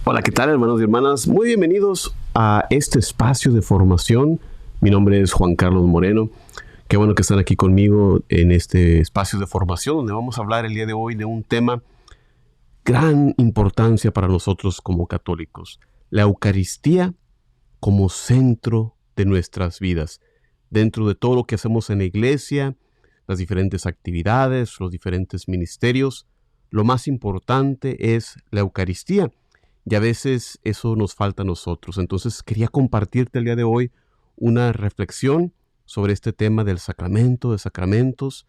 Hola, ¿qué tal, hermanos y hermanas? Muy bienvenidos a este espacio de formación. Mi nombre es Juan Carlos Moreno. Qué bueno que están aquí conmigo en este espacio de formación donde vamos a hablar el día de hoy de un tema gran importancia para nosotros como católicos. La Eucaristía como centro de nuestras vidas. Dentro de todo lo que hacemos en la iglesia, las diferentes actividades, los diferentes ministerios, lo más importante es la Eucaristía. Y a veces eso nos falta a nosotros. Entonces quería compartirte el día de hoy una reflexión sobre este tema del sacramento, de sacramentos,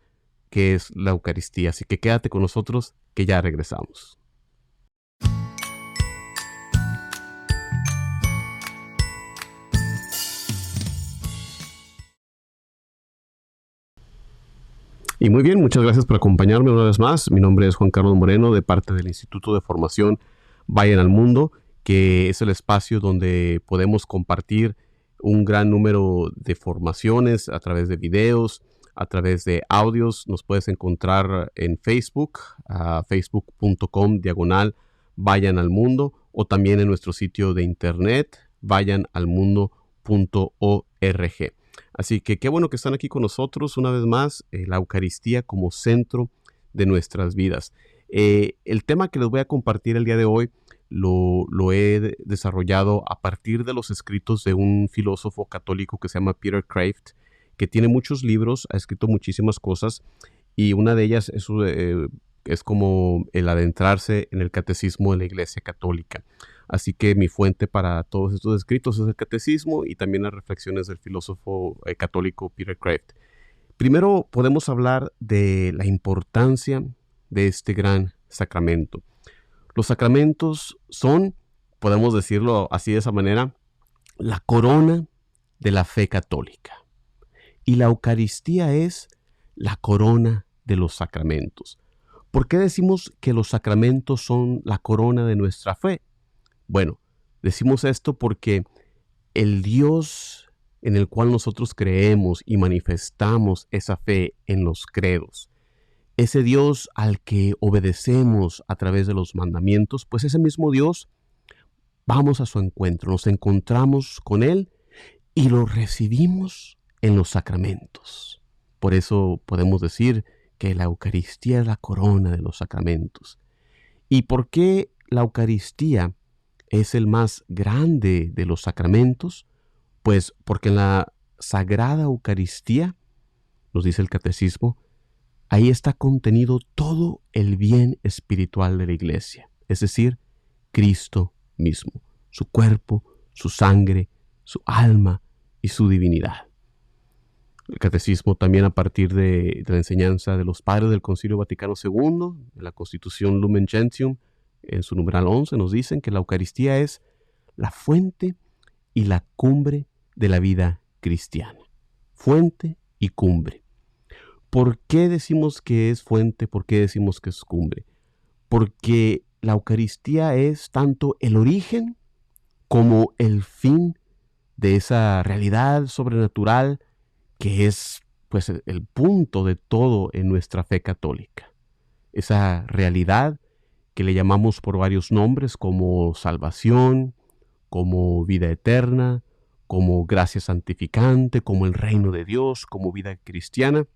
que es la Eucaristía. Así que quédate con nosotros, que ya regresamos. Y muy bien, muchas gracias por acompañarme una vez más. Mi nombre es Juan Carlos Moreno, de parte del Instituto de Formación Vayan al Mundo, que es el espacio donde podemos compartir un gran número de formaciones a través de videos, a través de audios. Nos puedes encontrar en Facebook, facebook.com/Vayan al Mundo, o también en nuestro sitio de internet, vayanalmundo.org. Así que qué bueno que están aquí con nosotros una vez más, la Eucaristía como centro de nuestras vidas. El tema que les voy a compartir el día de hoy lo he desarrollado a partir de los escritos de un filósofo católico que se llama Peter Kreeft, que tiene muchos libros, ha escrito muchísimas cosas, y una de ellas es como el adentrarse en el catecismo de la Iglesia Católica. Así que mi fuente para todos estos escritos es el catecismo y también las reflexiones del filósofo católico Peter Kreeft. Primero podemos hablar de la importancia de este gran sacramento. Los sacramentos son, podemos decirlo así de esa manera, la corona de la fe católica. Y la Eucaristía es la corona de los sacramentos. ¿Por qué decimos que los sacramentos son la corona de nuestra fe? Bueno, decimos esto porque el Dios en el cual nosotros creemos y manifestamos esa fe en los credos, ese Dios al que obedecemos a través de los mandamientos, pues ese mismo Dios, vamos a su encuentro, nos encontramos con Él y lo recibimos en los sacramentos. Por eso podemos decir que la Eucaristía es la corona de los sacramentos. ¿Y por qué la Eucaristía es el más grande de los sacramentos? Pues porque en la Sagrada Eucaristía, nos dice el Catecismo, ahí está contenido todo el bien espiritual de la Iglesia, es decir, Cristo mismo, su cuerpo, su sangre, su alma y su divinidad. El Catecismo también, a partir de la enseñanza de los padres del Concilio Vaticano II, de la Constitución Lumen Gentium, en su numeral 11, nos dicen que la Eucaristía es la fuente y la cumbre de la vida cristiana. Fuente y cumbre. ¿Por qué decimos que es fuente? ¿Por qué decimos que es cumbre? Porque la Eucaristía es tanto el origen como el fin de esa realidad sobrenatural que es pues el punto de todo en nuestra fe católica. Esa realidad que le llamamos por varios nombres como salvación, como vida eterna, como gracia santificante, como el reino de Dios, como vida cristiana.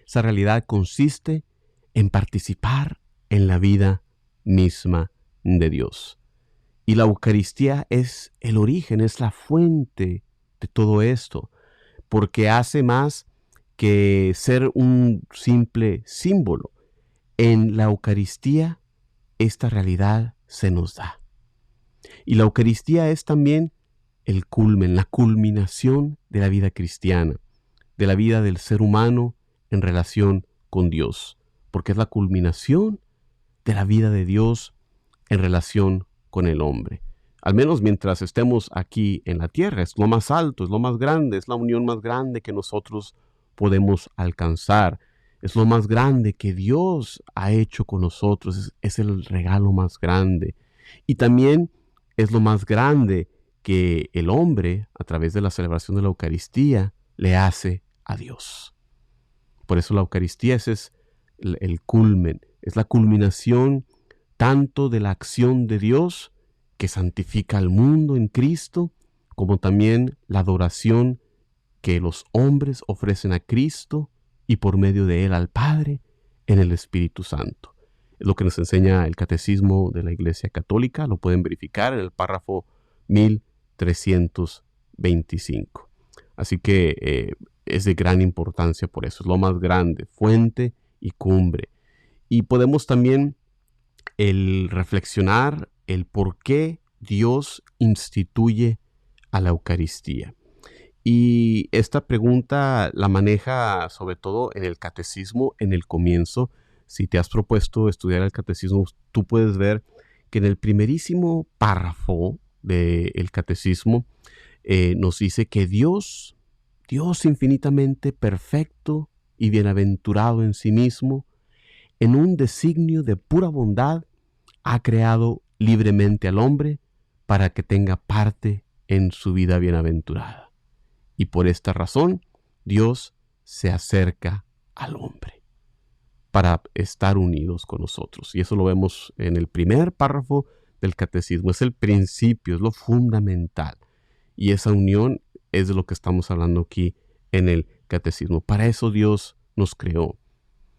Esa realidad consiste en participar en la vida misma de Dios. Y la Eucaristía es el origen, es la fuente de todo esto, porque hace más que ser un simple símbolo. En la Eucaristía esta realidad se nos da. Y la Eucaristía es también el culmen, la culminación de la vida cristiana, de la vida del ser humano en relación con Dios, porque es la culminación de la vida de Dios en relación con el hombre. Al menos mientras estemos aquí en la tierra, es lo más alto, es lo más grande, es la unión más grande que nosotros podemos alcanzar. Es lo más grande que Dios ha hecho con nosotros, es el regalo más grande. Y también es lo más grande que el hombre, a través de la celebración de la Eucaristía, le hace a Dios. Por eso la Eucaristía es el culmen, es la culminación tanto de la acción de Dios que santifica al mundo en Cristo, como también la adoración que los hombres ofrecen a Cristo y por medio de Él al Padre en el Espíritu Santo. Es lo que nos enseña el Catecismo de la Iglesia Católica. Lo pueden verificar en el párrafo 1325. Así que es de gran importancia por eso. Es lo más grande, fuente y cumbre. Y podemos también el reflexionar el por qué Dios instituye a la Eucaristía. Y esta pregunta la maneja sobre todo en el Catecismo, en el comienzo. Si te has propuesto estudiar el Catecismo, tú puedes ver que en el primerísimo párrafo del Catecismo nos dice que Dios infinitamente perfecto y bienaventurado en sí mismo, en un designio de pura bondad, ha creado libremente al hombre para que tenga parte en su vida bienaventurada. Y por esta razón, Dios se acerca al hombre para estar unidos con nosotros. Y eso lo vemos en el primer párrafo del Catecismo. Es el principio, es lo fundamental. Y esa unión es de lo que estamos hablando aquí en el Catecismo. Para eso Dios nos creó,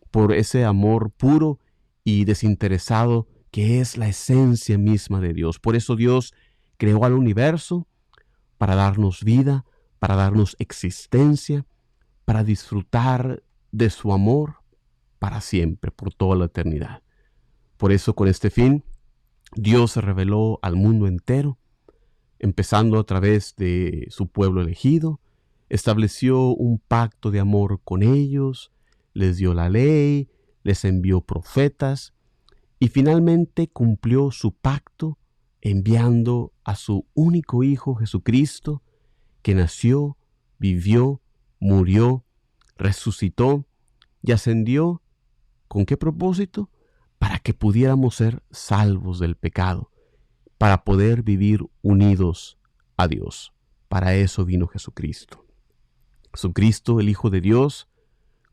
por ese amor puro y desinteresado que es la esencia misma de Dios. Por eso Dios creó al universo para darnos vida, para darnos existencia, para disfrutar de su amor para siempre, por toda la eternidad. Por eso, con este fin, Dios se reveló al mundo entero, empezando a través de su pueblo elegido, estableció un pacto de amor con ellos, les dio la ley, les envió profetas y finalmente cumplió su pacto enviando a su único Hijo Jesucristo, que nació, vivió, murió, resucitó y ascendió. ¿Con qué propósito? Para que pudiéramos ser salvos del pecado, para poder vivir unidos a Dios. Para eso vino Jesucristo. Jesucristo, el Hijo de Dios,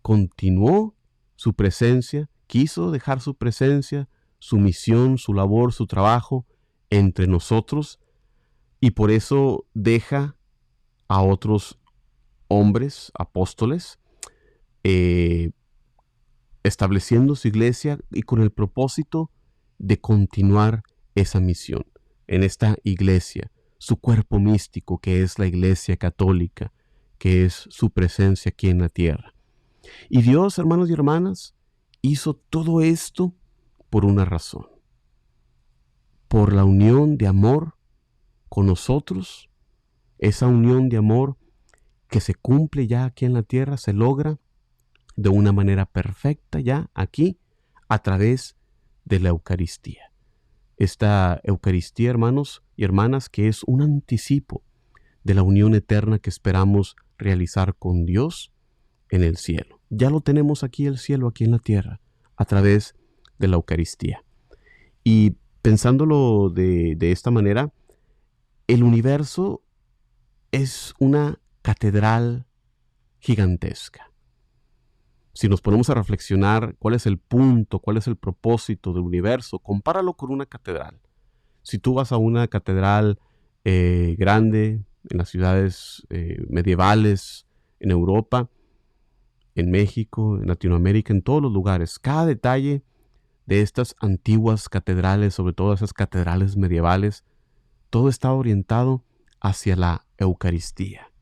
continuó su presencia, quiso dejar su presencia, su misión, su labor, su trabajo entre nosotros, y por eso deja a otros hombres, apóstoles, estableciendo su iglesia y con el propósito de continuar esa misión en esta iglesia, su cuerpo místico que es la Iglesia Católica, que es su presencia aquí en la tierra. Y Dios, hermanos y hermanas, hizo todo esto por una razón, por la unión de amor con nosotros, esa unión de amor que se cumple ya aquí en la tierra, se logra de una manera perfecta ya aquí a través de la Eucaristía. Esta Eucaristía, hermanos y hermanas, que es un anticipo de la unión eterna que esperamos realizar con Dios en el cielo. Ya lo tenemos aquí el cielo, aquí en la tierra, a través de la Eucaristía. Y pensándolo de esta manera, el universo es una catedral gigantesca. Si nos ponemos a reflexionar cuál es el punto, cuál es el propósito del universo, compáralo con una catedral. Si tú vas a una catedral grande en las ciudades medievales, en Europa, en México, en Latinoamérica, en todos los lugares, cada detalle de estas antiguas catedrales, sobre todo esas catedrales medievales, todo está orientado hacia la Eucaristía.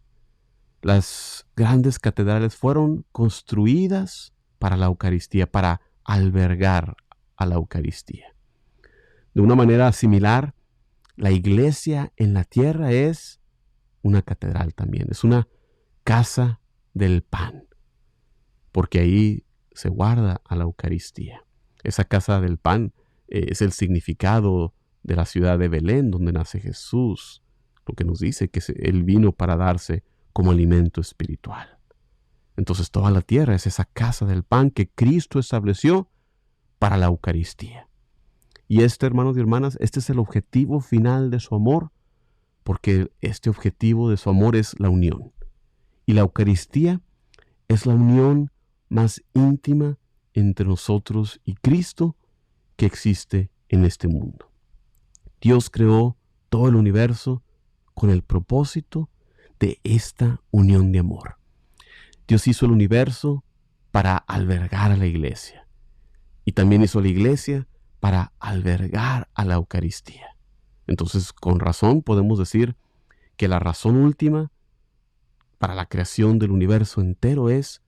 Las grandes catedrales fueron construidas para la Eucaristía, para albergar a la Eucaristía. De una manera similar, la iglesia en la tierra es una catedral también, es una casa del pan, porque ahí se guarda a la Eucaristía. Esa casa del pan es el significado de la ciudad de Belén, donde nace Jesús, lo que nos dice que Él vino para darse como alimento espiritual. Entonces toda la tierra es esa casa del pan que Cristo estableció para la Eucaristía. Y hermanos y hermanas, este es el objetivo final de su amor, porque este objetivo de su amor es la unión. Y la Eucaristía es la unión más íntima entre nosotros y Cristo que existe en este mundo. Dios creó todo el universo con el propósito de esta unión de amor. Dios hizo el universo para albergar a la iglesia y también hizo la iglesia para albergar a la Eucaristía. Entonces, con razón podemos decir que la razón última para la creación del universo entero es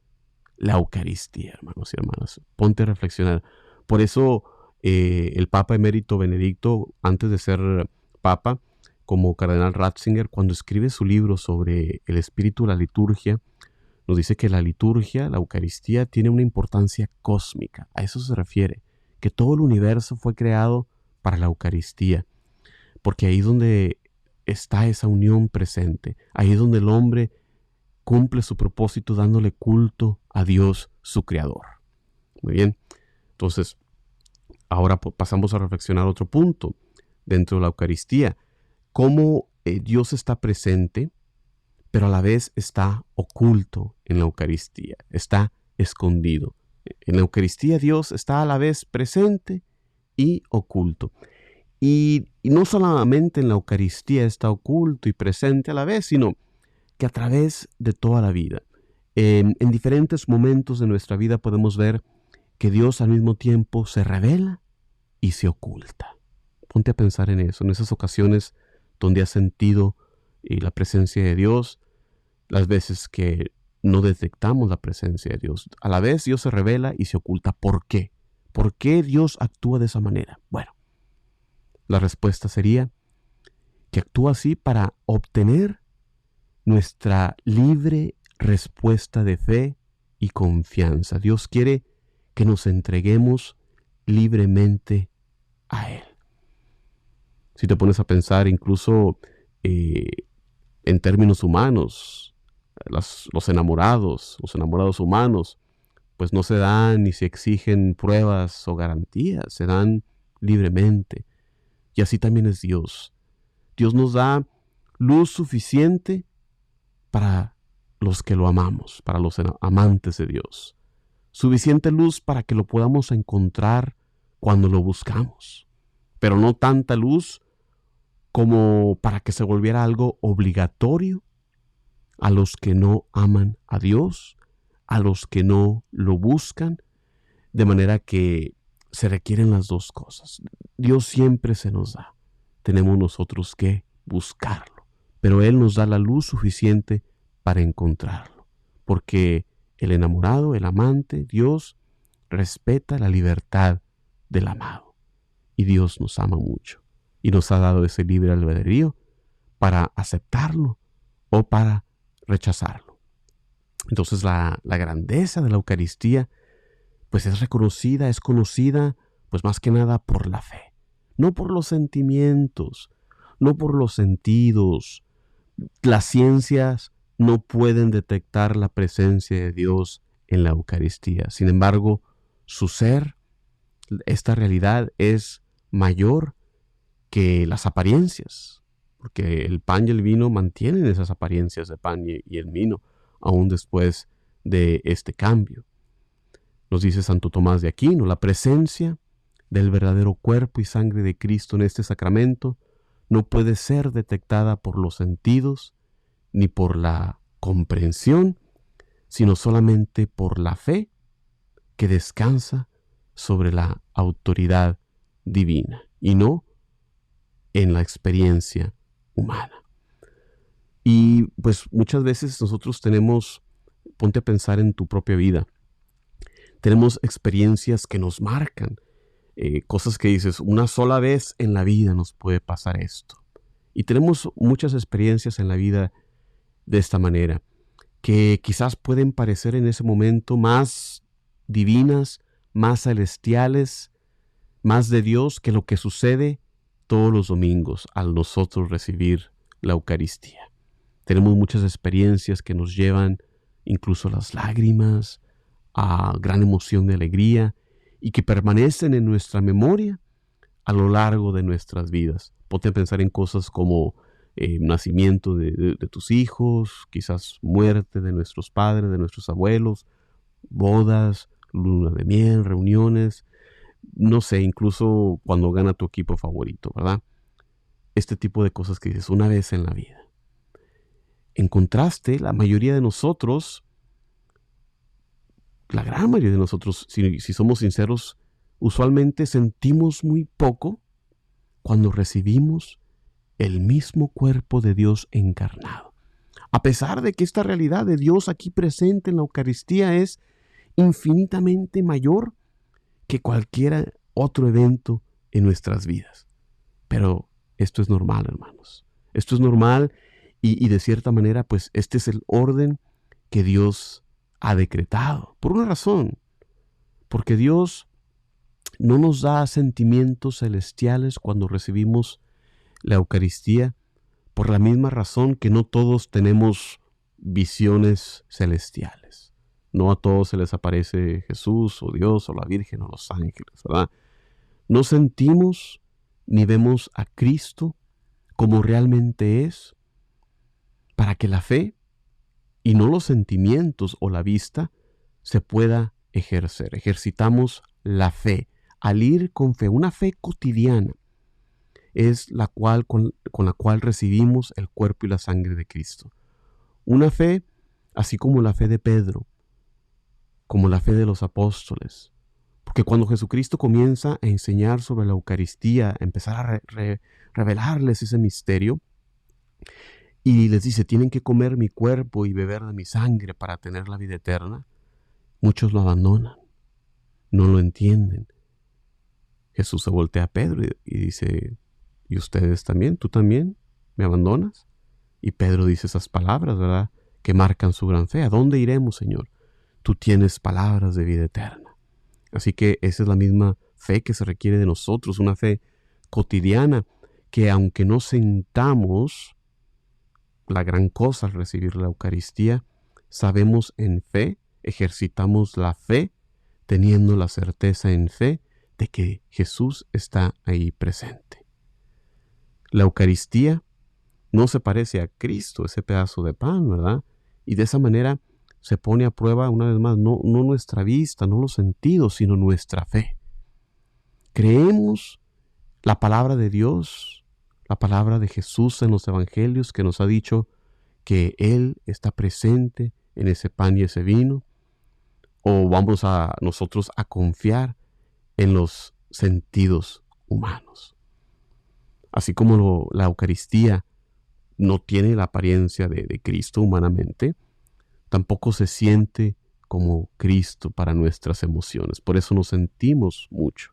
la Eucaristía, hermanos y hermanas. Ponte a reflexionar. Por eso el Papa Emérito Benedicto, antes de ser Papa, como Cardenal Ratzinger, cuando escribe su libro sobre el espíritu de la liturgia, nos dice que la liturgia, la Eucaristía, tiene una importancia cósmica. A eso se refiere, que todo el universo fue creado para la Eucaristía, porque ahí es donde está esa unión presente, ahí es donde el hombre cumple su propósito dándole culto a Dios, su Creador. Muy bien, entonces, ahora pasamos a reflexionar otro punto dentro de la Eucaristía. Cómo Dios está presente, pero a la vez está oculto en la Eucaristía, está escondido. En la Eucaristía Dios está a la vez presente y oculto. Y no solamente en la Eucaristía está oculto y presente a la vez, sino que a través de toda la vida, en diferentes momentos de nuestra vida podemos ver que Dios al mismo tiempo se revela y se oculta. Ponte a pensar en eso, en esas ocasiones donde has sentido la presencia de Dios, las veces que no detectamos la presencia de Dios. A la vez Dios se revela y se oculta. ¿Por qué? ¿Por qué Dios actúa de esa manera? Bueno, la respuesta sería que actúa así para obtener nuestra libre respuesta de fe y confianza. Dios quiere que nos entreguemos libremente a Él. Si te pones a pensar incluso en términos humanos, los enamorados humanos, pues no se dan ni se exigen pruebas o garantías, se dan libremente. Y así también es Dios. Dios nos da luz suficiente para los que lo amamos, para los amantes de Dios. Suficiente luz para que lo podamos encontrar cuando lo buscamos, pero no tanta luz como para que se volviera algo obligatorio a los que no aman a Dios, a los que no lo buscan, de manera que se requieren las dos cosas. Dios siempre se nos da, tenemos nosotros que buscarlo, pero Él nos da la luz suficiente para encontrarlo, porque el enamorado, el amante, Dios, respeta la libertad del amado, y Dios nos ama mucho, y nos ha dado ese libre albedrío para aceptarlo o para rechazarlo. Entonces la grandeza de la Eucaristía pues es reconocida, es conocida pues más que nada por la fe, no por los sentimientos, no por los sentidos. Las ciencias no pueden detectar la presencia de Dios en la Eucaristía. Sin embargo, su ser, esta realidad es mayor que las apariencias, porque el pan y el vino mantienen esas apariencias de pan y el vino, aún después de este cambio. Nos dice Santo Tomás de Aquino, la presencia del verdadero cuerpo y sangre de Cristo en este sacramento no puede ser detectada por los sentidos ni por la comprensión, sino solamente por la fe que descansa sobre la autoridad divina y no en la experiencia humana. Y pues muchas veces nosotros ponte a pensar en tu propia vida, tenemos experiencias que nos marcan, cosas que dices, una sola vez en la vida nos puede pasar esto. Y tenemos muchas experiencias en la vida de esta manera, que quizás pueden parecer en ese momento más divinas, más celestiales, más de Dios que lo que sucede todos los domingos al nosotros recibir la Eucaristía. Tenemos muchas experiencias que nos llevan incluso a las lágrimas, a gran emoción de alegría y que permanecen en nuestra memoria a lo largo de nuestras vidas. Ponte a pensar en cosas como nacimiento de tus hijos, quizás muerte de nuestros padres, de nuestros abuelos, bodas, luna de miel, reuniones, no sé, incluso cuando gana tu equipo favorito, ¿verdad? este tipo de cosas que dices una vez en la vida. En contraste, la mayoría de nosotros, la gran mayoría de nosotros, si somos sinceros, usualmente sentimos muy poco cuando recibimos el mismo cuerpo de Dios encarnado. A pesar de que esta realidad de Dios aquí presente en la Eucaristía es infinitamente mayor que cualquier otro evento en nuestras vidas. Pero esto es normal, hermanos. Esto es normal y de cierta manera, pues este es el orden que Dios ha decretado. Por una razón, porque Dios no nos da sentimientos celestiales cuando recibimos la Eucaristía, por la misma razón que no todos tenemos visiones celestiales. No a todos se les aparece Jesús o Dios o la Virgen o los ángeles, ¿verdad? No sentimos ni vemos a Cristo como realmente es, para que la fe y no los sentimientos o la vista se pueda ejercer. Ejercitamos la fe al ir con fe, una fe cotidiana es la cual con la cual recibimos el cuerpo y la sangre de Cristo. Una fe así como la fe de Pedro, como la fe de los apóstoles. Porque cuando Jesucristo comienza a enseñar sobre la Eucaristía, a empezar a revelarles ese misterio, y les dice, tienen que comer mi cuerpo y beber de mi sangre para tener la vida eterna, muchos lo abandonan, no lo entienden. Jesús se voltea a Pedro y dice, ¿y ustedes también? ¿Tú también me abandonas? Y Pedro dice esas palabras, ¿verdad?, que marcan su gran fe. ¿A dónde iremos, Señor? Tú tienes palabras de vida eterna. Así que esa es la misma fe que se requiere de nosotros, una fe cotidiana, que aunque no sintamos la gran cosa al recibir la Eucaristía, sabemos en fe, ejercitamos la fe, teniendo la certeza en fe de que Jesús está ahí presente. La Eucaristía no se parece a Cristo, ese pedazo de pan, ¿verdad? Y de esa manera se pone a prueba una vez más, no nuestra vista, no los sentidos, sino nuestra fe. Creemos la palabra de Dios, la palabra de Jesús en los evangelios que nos ha dicho que Él está presente en ese pan y ese vino, o vamos a nosotros a confiar en los sentidos humanos. Así como la Eucaristía no tiene la apariencia de Cristo humanamente, tampoco se siente como Cristo para nuestras emociones. Por eso nos sentimos mucho.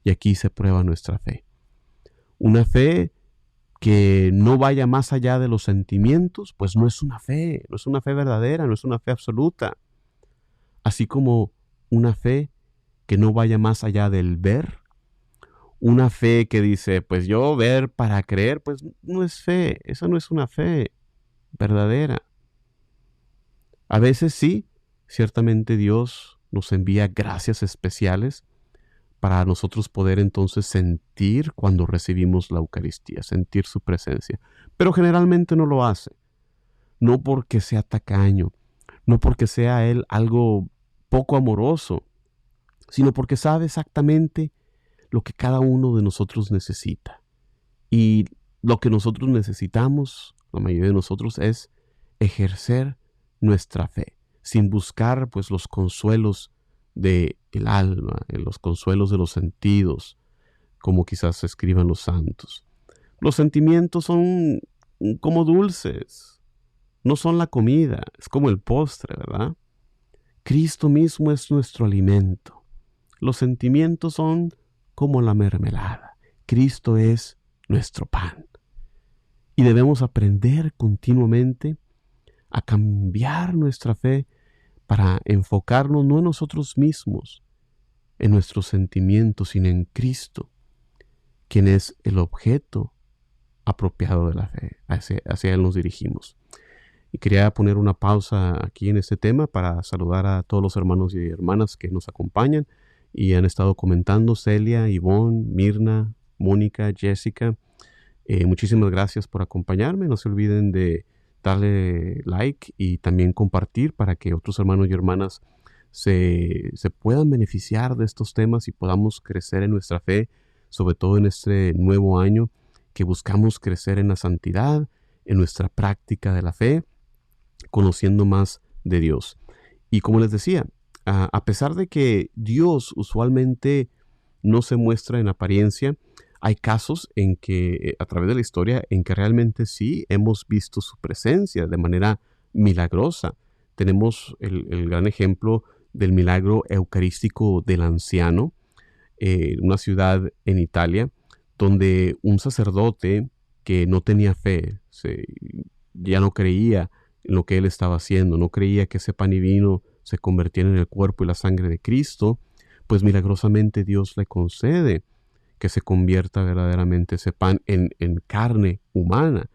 Y aquí se prueba nuestra fe. Una fe que no vaya más allá de los sentimientos, pues no es una fe verdadera, no es una fe absoluta. Así como una fe que no vaya más allá del ver, una fe que dice, pues yo ver para creer, pues no es fe, esa no es una fe verdadera. A veces sí, ciertamente Dios nos envía gracias especiales para nosotros poder entonces sentir cuando recibimos la Eucaristía, sentir su presencia. Pero generalmente no lo hace. No porque sea tacaño, no porque sea Él algo poco amoroso, sino porque sabe exactamente lo que cada uno de nosotros necesita. Y lo que nosotros necesitamos, la mayoría de nosotros, es ejercer nuestra fe, sin buscar pues los consuelos del alma, los consuelos de los sentidos, como quizás escriban los santos. Los sentimientos son como dulces, no son la comida, es como el postre, ¿verdad? Cristo mismo es nuestro alimento. Los sentimientos son como la mermelada. Cristo es nuestro pan. Y debemos aprender continuamente a cambiar nuestra fe para enfocarnos no en nosotros mismos, en nuestros sentimientos, sino en Cristo, quien es el objeto apropiado de la fe. Hacia Él nos dirigimos. Y quería poner una pausa aquí en este tema para saludar a todos los hermanos y hermanas que nos acompañan y han estado comentando: Celia, Ivonne, Mirna, Mónica, Jessica. Muchísimas gracias por acompañarme. No se olviden de darle like y también compartir para que otros hermanos y hermanas se puedan beneficiar de estos temas y podamos crecer en nuestra fe, sobre todo en este nuevo año que buscamos crecer en la santidad, en nuestra práctica de la fe, conociendo más de Dios. Y como les decía, a pesar de que Dios usualmente no se muestra en apariencia, hay casos en que, a través de la historia, en que realmente sí hemos visto su presencia de manera milagrosa. Tenemos el gran ejemplo del milagro eucarístico del anciano, una ciudad en Italia, donde un sacerdote que no tenía fe, ya no creía en lo que él estaba haciendo, no creía que ese pan y vino se convirtieran en el cuerpo y la sangre de Cristo, pues milagrosamente Dios le concede que se convierta verdaderamente ese pan en carne humana,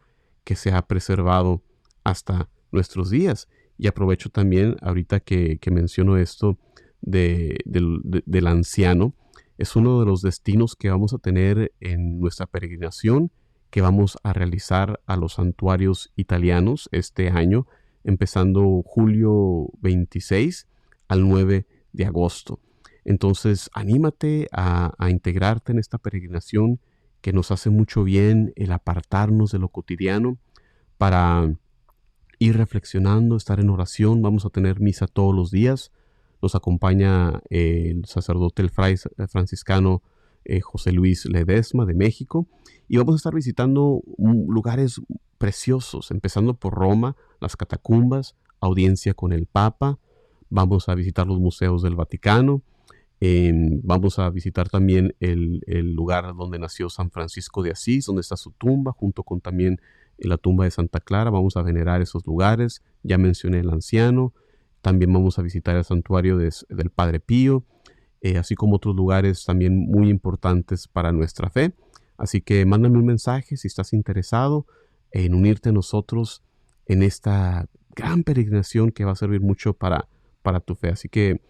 que se ha preservado hasta nuestros días. Y aprovecho también, ahorita que menciono esto del anciano, es uno de los destinos que vamos a tener en nuestra peregrinación que vamos a realizar a los santuarios italianos este año, empezando julio 26 al 9 de agosto. Entonces, anímate a integrarte en esta peregrinación que nos hace mucho bien el apartarnos de lo cotidiano para ir reflexionando, estar en oración. Vamos a tener misa todos los días. Nos acompaña el sacerdote, el fray franciscano José Luis Ledesma de México. Y vamos a estar visitando lugares preciosos, empezando por Roma, las catacumbas, audiencia con el Papa. Vamos a visitar los museos del Vaticano. Vamos a visitar también el lugar donde nació San Francisco de Asís, donde está su tumba, junto con también la tumba de Santa Clara. Vamos a venerar esos lugares. Ya mencioné el anciano. También vamos a visitar el santuario del Padre Pío, así como otros lugares también muy importantes para nuestra fe. Así que mándame un mensaje si estás interesado en unirte a nosotros en esta gran peregrinación que va a servir mucho para tu fe. Así que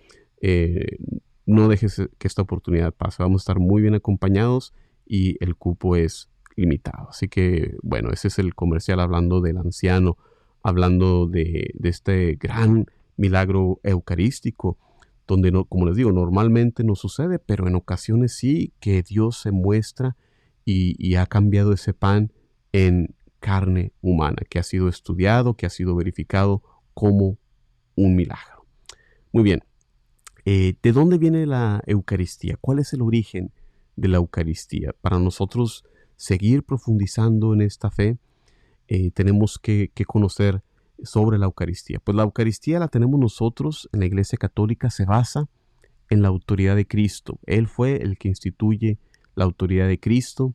no dejes que esta oportunidad pase. Vamos a estar muy bien acompañados y el cupo es limitado. Así que, bueno, ese es el comercial hablando del anciano, hablando de este gran milagro eucarístico, donde, no, como les digo, normalmente no sucede, pero en ocasiones sí que Dios se muestra y ha cambiado ese pan en carne humana, que ha sido estudiado, que ha sido verificado como un milagro. Muy bien. ¿De dónde viene la Eucaristía? ¿Cuál es el origen de la Eucaristía? Para nosotros seguir profundizando en esta fe, tenemos que conocer sobre la Eucaristía. Pues la Eucaristía la tenemos nosotros en la Iglesia Católica, se basa en la autoridad de Cristo. Él fue el que instituye la autoridad de Cristo.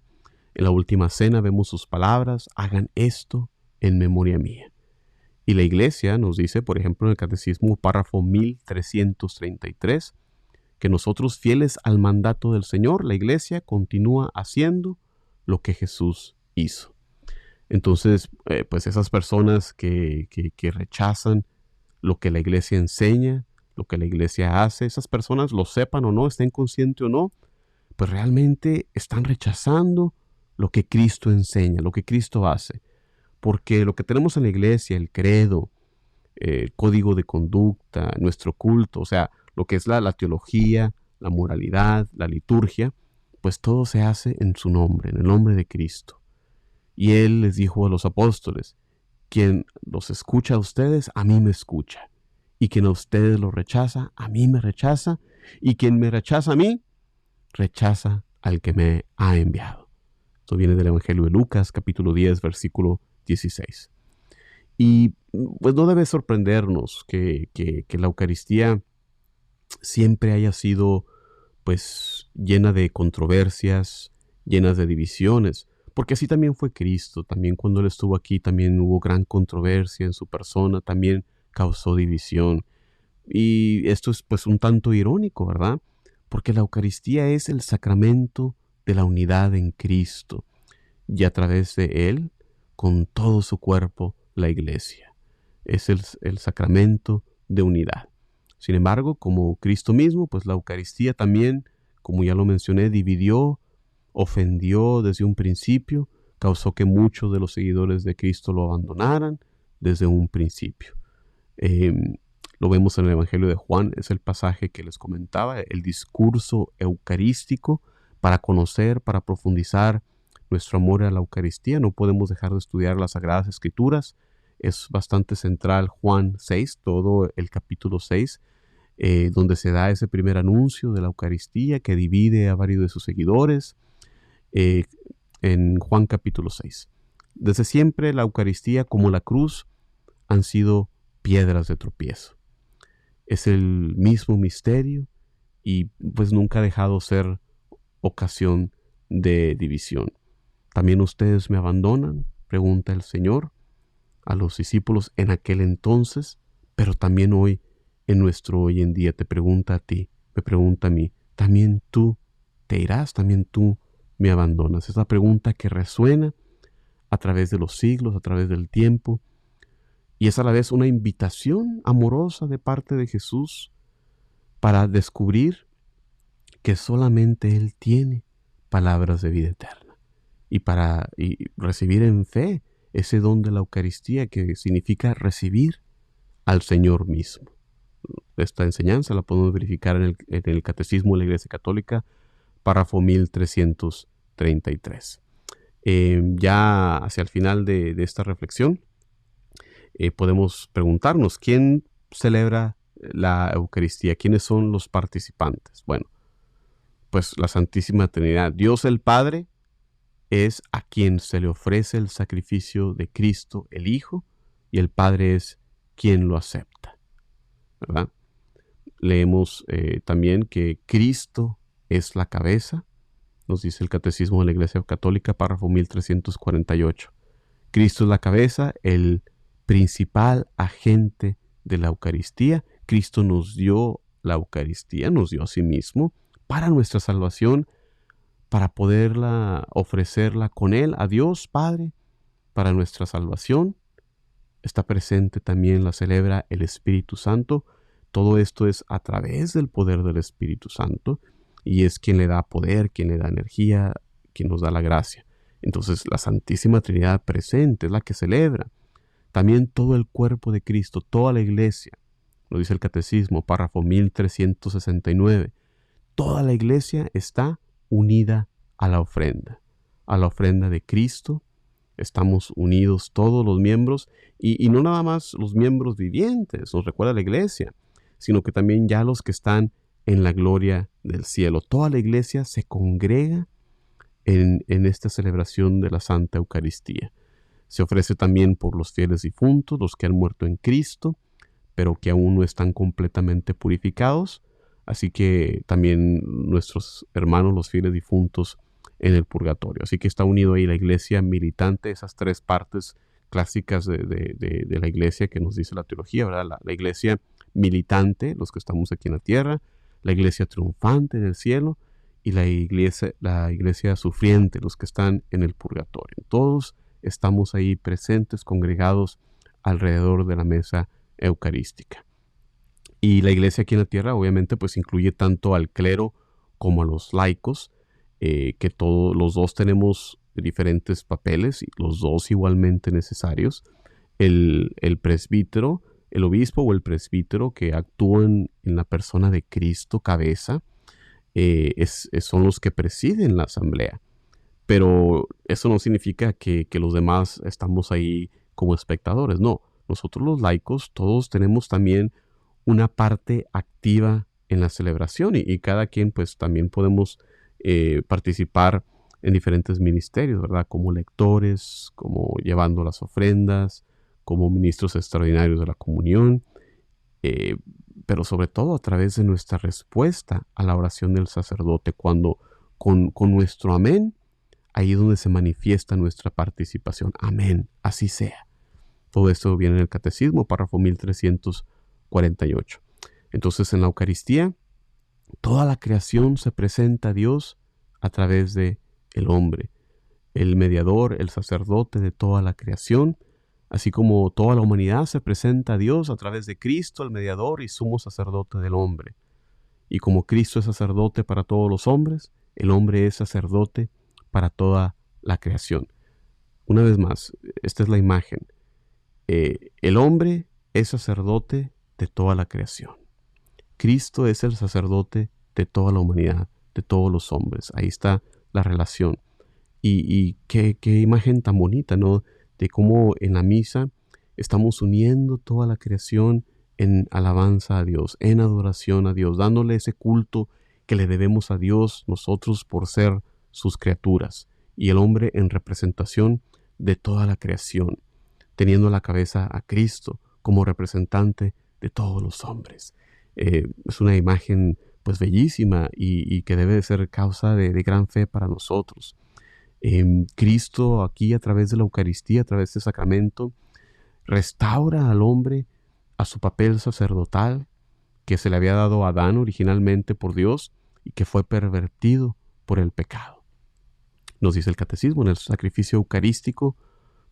En la última cena vemos sus palabras: hagan esto en memoria mía. Y la Iglesia nos dice, por ejemplo, en el Catecismo, párrafo 1333, que nosotros, fieles al mandato del Señor, la Iglesia continúa haciendo lo que Jesús hizo. Entonces, pues esas personas que rechazan lo que la Iglesia enseña, lo que la Iglesia hace, esas personas, lo sepan o no, estén conscientes o no, pues realmente están rechazando lo que Cristo enseña, lo que Cristo hace. Porque lo que tenemos en la Iglesia, el credo, el código de conducta, nuestro culto, o sea, lo que es la teología, la moralidad, la liturgia, pues todo se hace en su nombre, en el nombre de Cristo. Y Él les dijo a los apóstoles: quien los escucha a ustedes, a mí me escucha. Y quien a ustedes los rechaza, a mí me rechaza. Y quien me rechaza a mí, rechaza al que me ha enviado. Esto viene del Evangelio de Lucas, capítulo 10, versículo 16. Y pues no debe sorprendernos que la Eucaristía siempre haya sido pues llena de controversias, llenas de divisiones, porque así también fue Cristo. También cuando Él estuvo aquí también hubo gran controversia en su persona, también causó división. Y esto es pues un tanto irónico, ¿verdad? Porque la Eucaristía es el sacramento de la unidad en Cristo, y a través de Él, con todo su cuerpo, la Iglesia. Es el sacramento de unidad. Sin embargo, como Cristo mismo, pues la Eucaristía también, como ya lo mencioné, dividió, ofendió desde un principio, causó que muchos de los seguidores de Cristo lo abandonaran desde un principio. Lo vemos en el Evangelio de Juan, es el pasaje que les comentaba, el discurso eucarístico para conocer, para profundizar nuestro amor a la Eucaristía. No podemos dejar de estudiar las Sagradas Escrituras. Es bastante central Juan 6, todo el capítulo 6, donde se da ese primer anuncio de la Eucaristía que divide a varios de sus seguidores, en Juan capítulo 6. Desde siempre la Eucaristía, como la cruz, han sido piedras de tropiezo. Es el mismo misterio y pues nunca ha dejado ser ocasión de división. ¿También ustedes me abandonan?, pregunta el Señor a los discípulos en aquel entonces, pero también hoy, en nuestro hoy en día, te pregunta a ti, me pregunta a mí, ¿también tú te irás? ¿También tú me abandonas? Es la pregunta que resuena a través de los siglos, a través del tiempo, y es a la vez una invitación amorosa de parte de Jesús para descubrir que solamente Él tiene palabras de vida eterna y para recibir en fe ese don de la Eucaristía, que significa recibir al Señor mismo. Esta enseñanza la podemos verificar en el Catecismo de la Iglesia Católica, párrafo 1333. Ya hacia el final de esta reflexión, podemos preguntarnos, ¿quién celebra la Eucaristía? ¿Quiénes son los participantes? Bueno, pues la Santísima Trinidad. Dios el Padre es a quien se le ofrece el sacrificio de Cristo, el Hijo, y el Padre es quien lo acepta, ¿verdad? Leemos también que Cristo es la cabeza, nos dice el Catecismo de la Iglesia Católica, párrafo 1348. Cristo es la cabeza, el principal agente de la Eucaristía. Cristo nos dio la Eucaristía, nos dio a sí mismo para nuestra salvación, para poderla ofrecerla con Él a Dios Padre para nuestra salvación. Está presente también, la celebra el Espíritu Santo. Todo esto es a través del poder del Espíritu Santo, y es quien le da poder, quien le da energía, quien nos da la gracia. Entonces la Santísima Trinidad presente es la que celebra. También todo el cuerpo de Cristo, toda la Iglesia, lo dice el Catecismo, párrafo 1369. Toda la Iglesia está unida a la ofrenda de Cristo. Estamos unidos todos los miembros, y no nada más los miembros vivientes, nos recuerda la Iglesia, sino que también ya los que están en la gloria del cielo. Toda la Iglesia se congrega en esta celebración de la Santa Eucaristía. Se ofrece también por los fieles difuntos, los que han muerto en Cristo, pero que aún no están completamente purificados. Así que también nuestros hermanos, los fieles difuntos en el purgatorio. Así que está unido ahí la Iglesia militante, esas tres partes clásicas de la Iglesia que nos dice la teología, ¿verdad? La Iglesia militante, los que estamos aquí en la tierra, la Iglesia triunfante en el cielo, y la iglesia sufriente, los que están en el purgatorio. Todos estamos ahí presentes, congregados alrededor de la mesa eucarística. Y la Iglesia aquí en la tierra obviamente pues incluye tanto al clero como a los laicos, que todos los dos tenemos diferentes papeles y los dos igualmente necesarios. El presbítero, el obispo o el presbítero, que actúan en la persona de Cristo, cabeza, son los que presiden la asamblea. Pero eso no significa que los demás estamos ahí como espectadores. No, nosotros los laicos todos tenemos también una parte activa en la celebración, y cada quien pues también podemos participar en diferentes ministerios, ¿verdad? Como lectores, como llevando las ofrendas, como ministros extraordinarios de la comunión, pero sobre todo a través de nuestra respuesta a la oración del sacerdote, cuando con nuestro amén, ahí es donde se manifiesta nuestra participación. Amén, así sea. Todo esto viene en el Catecismo, párrafo 1348. Entonces, en la Eucaristía, toda la creación se presenta a Dios a través de el hombre, el mediador, el sacerdote de toda la creación, así como toda la humanidad se presenta a Dios a través de Cristo, el mediador y sumo sacerdote del hombre. Y como Cristo es sacerdote para todos los hombres, el hombre es sacerdote para toda la creación. Una vez más, esta es la imagen. El hombre es sacerdote de toda la creación. Cristo es el sacerdote de toda la humanidad, de todos los hombres. Ahí está la relación. Y qué imagen tan bonita, ¿no? De cómo en la misa estamos uniendo toda la creación en alabanza a Dios, en adoración a Dios, dándole ese culto que le debemos a Dios nosotros por ser sus criaturas, y el hombre en representación de toda la creación, teniendo a la cabeza a Cristo como representante de todos los hombres. Es una imagen pues bellísima y que debe de ser causa de gran fe para nosotros. Cristo aquí a través de la Eucaristía, a través del sacramento, restaura al hombre a su papel sacerdotal que se le había dado a Adán originalmente por Dios y que fue pervertido por el pecado. Nos dice el catecismo, en el sacrificio eucarístico,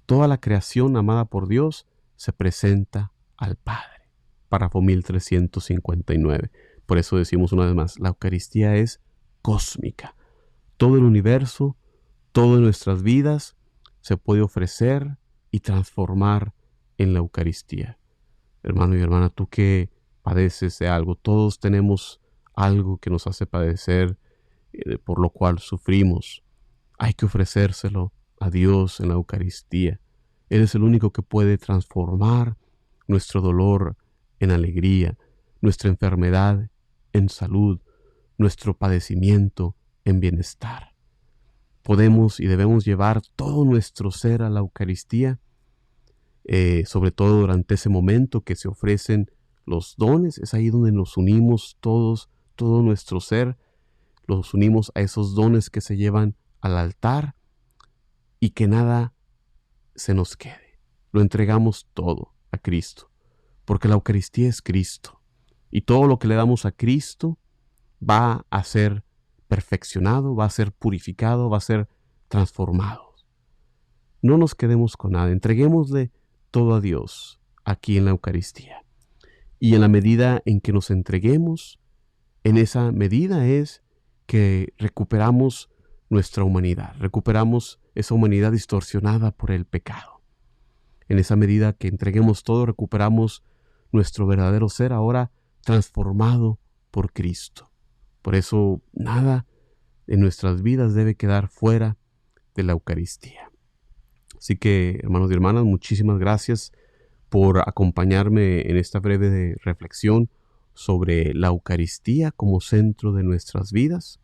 toda la creación amada por Dios se presenta al Padre. Párrafo 1359. Por eso decimos una vez más, la Eucaristía es cósmica. Todo el universo, todas nuestras vidas se puede ofrecer y transformar en la Eucaristía. Hermano y hermana, tú que padeces de algo, todos tenemos algo que nos hace padecer, por lo cual sufrimos. Hay que ofrecérselo a Dios en la Eucaristía. Él es el único que puede transformar nuestro dolor en alegría, nuestra enfermedad en salud, nuestro padecimiento en bienestar. Podemos y debemos llevar todo nuestro ser a la Eucaristía, sobre todo durante ese momento que se ofrecen los dones. Es ahí donde nos unimos todos, todo nuestro ser, los unimos a esos dones que se llevan al altar y que nada se nos quede. Lo entregamos todo a Cristo, porque la Eucaristía es Cristo y todo lo que le damos a Cristo va a ser perfeccionado, va a ser purificado, va a ser transformado. No nos quedemos con nada, entreguémosle todo a Dios aquí en la Eucaristía. Y en la medida en que nos entreguemos, en esa medida es que recuperamos nuestra humanidad, recuperamos esa humanidad distorsionada por el pecado. En esa medida que entreguemos todo, recuperamos nuestro verdadero ser ahora transformado por Cristo. Por eso nada en nuestras vidas debe quedar fuera de la Eucaristía. Así que, hermanos y hermanas, muchísimas gracias por acompañarme en esta breve reflexión sobre la Eucaristía como centro de nuestras vidas.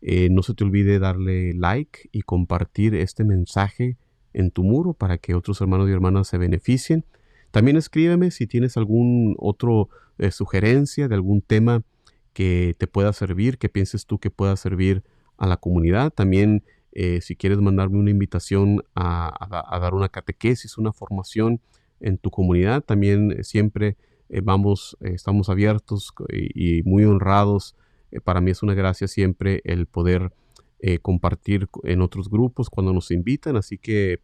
No se te olvide darle like y compartir este mensaje en tu muro para que otros hermanos y hermanas se beneficien. También escríbeme si tienes algún otro sugerencia de algún tema que te pueda servir, que pienses tú que pueda servir a la comunidad. También si quieres mandarme una invitación a dar una catequesis, una formación en tu comunidad, también siempre estamos abiertos y muy honrados. Para mí es una gracia siempre el poder compartir en otros grupos cuando nos invitan, así que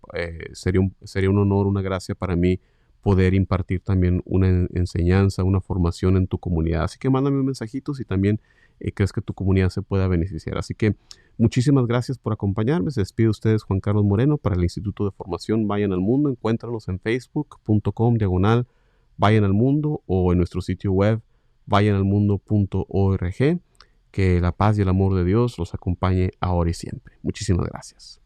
sería un honor, una gracia para mí poder impartir también una enseñanza, una formación en tu comunidad. Así que mándame un mensajito si también crees que tu comunidad se pueda beneficiar. Así que muchísimas gracias por acompañarme. Se despide de ustedes Juan Carlos Moreno para el Instituto de Formación Vayan al Mundo. Encuéntranos en facebook.com/Vayan al Mundo o en nuestro sitio web vayanalmundo.org. Que la paz y el amor de Dios los acompañe ahora y siempre. Muchísimas gracias.